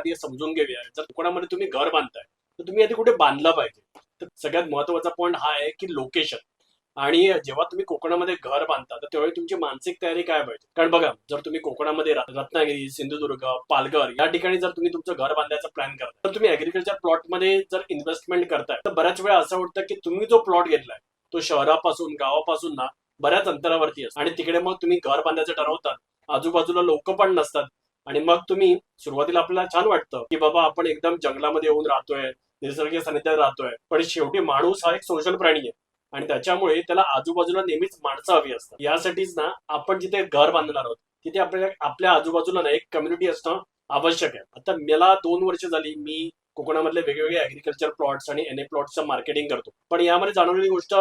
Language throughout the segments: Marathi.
आधी समजून घेऊया. जर कोकणामध्ये तुम्ही घर बांधताय तर तुम्ही आधी कुठे बांधलं पाहिजे. तर सगळ्यात महत्वाचा पॉईंट हा आहे की लोकेशन. आणि जेव्हा तुम्ही कोकणामध्ये घर बांधता तर त्यावेळी तुमची मानसिक तयारी काय पाहिजे. कारण बघा, जर तुम्ही कोकणामध्ये रत्नागिरी, सिंधुदुर्ग, पालघर या ठिकाणी जर तुम्ही तुमचं घर बांधायचा प्लॅन करता तर तुम्ही ऍग्रिकल्चर प्लॉटमध्ये जर इन्व्हेस्टमेंट करताय तर बऱ्याच वेळा असं वाटतं की तुम्ही जो प्लॉट घेतलाय तो शहरापासून, गावापासून ना बऱ्याच अंतरावरती असतो. आणि तिकडे मग तुम्ही घर बांधायचं ठरवतात, आजूबाजूला लोक पण नसतात. आणि मग तुम्ही सुरुवातीला आपल्याला छान वाटतं की बाबा आपण एकदम जंगलामध्ये येऊन राहतोय, निसर्ग सानिध्यात राहतोय. पण शेवटी माणूस हा एक सोशल प्राणी आहे आणि त्याच्यामुळे त्याला आजूबाजूला नेहमीच माणसं हवी असतात. यासाठीच ना आपण जिथे घर बांधणार आहोत तिथे आपल्याला आपल्या आजूबाजूला ना एक कम्युनिटी असणं आवश्यक आहे. आता मला 2 वर्ष झाली मी कोकणामधले वेगवेगळे ऍग्रिकल्चर प्लॉट्स आणि एनए प्लॉट्सचं मार्केटिंग करतो. पण यामध्ये जाणवलेली गोष्ट,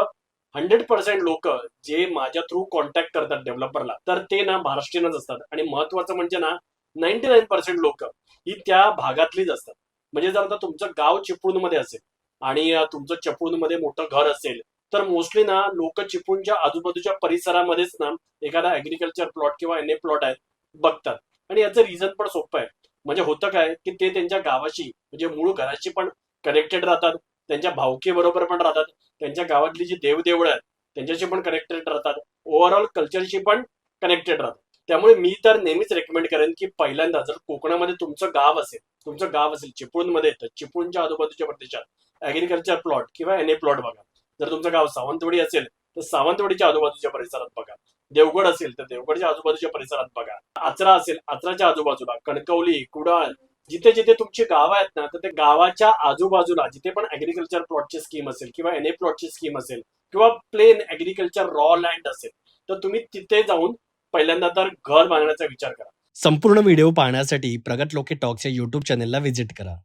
100% लोक जे माझ्या थ्रू कॉन्टॅक्ट करतात डेव्हलपरला तर ते ना महाराष्ट्रीयनच असतात. आणि महत्वाचं म्हणजे ना 99% लोक ही त्या भागातलीच असतात. म्हणजे जर आता तुमचं गाव चिपळूणमध्ये असेल आणि तुमचं चिपळूणमध्ये मोठं घर असेल तर मोस्टली ना लोक चिपळूणच्या आजूबाजूच्या परिसरामध्येच ना एखादा ऍग्रिकल्चर प्लॉट किंवा एनए प्लॉट आहे बघतात. आणि याचं रिझन पण सोपं आहे. म्हणजे होतं काय की ते त्यांच्या गावाशी म्हणजे मूळ घराशी पण कनेक्टेड राहतात, त्यांच्या भावकी बरोबर पण राहतात, त्यांच्या गावातली जी देवदेवळं आहेत त्यांच्याशी पण कनेक्टेड राहतात, ओव्हरऑल कल्चरशी पण कनेक्टेड राहतात. त्यामुळे मी तर नेहमीच रेकमेंड करेन की पहिल्यांदा जर कोकणामध्ये तुमचं गाव असेल चिपळूणमध्ये, तर चिपळूणच्या आजूबाजूच्या प्रदेशात ऍग्रिकल्चर प्लॉट किंवा एनए प्लॉट बघा. जर तुमचं गाव सावंतवाडी असेल तर सावंतवाडीच्या आजूबाजूच्या परिसरात बघा. देवगड असेल तर देवगडच्या आजूबाजूच्या परिसरात बघा. आचरा असेल आचराच्या आजूबाजूला, कणकवली, कुडाळ, जिथे जिथे तुमची गावं आहेत ना तर त्या गावाच्या आजूबाजूला जिथे पण ऍग्रिकल्चर प्लॉटची स्कीम असेल किंवा एनए प्लॉटची स्कीम असेल किंवा प्लेन ऍग्रिकल्चर रॉ लँड असेल तर तुम्ही तिथे जाऊन पहिल्यांदा तर घर बांधण्याचा विचार करा. संपूर्ण व्हिडिओ पाहण्यासाठी प्रगत लोके टॉक्स या यूट्यूब चॅनलला व्हिजिट करा.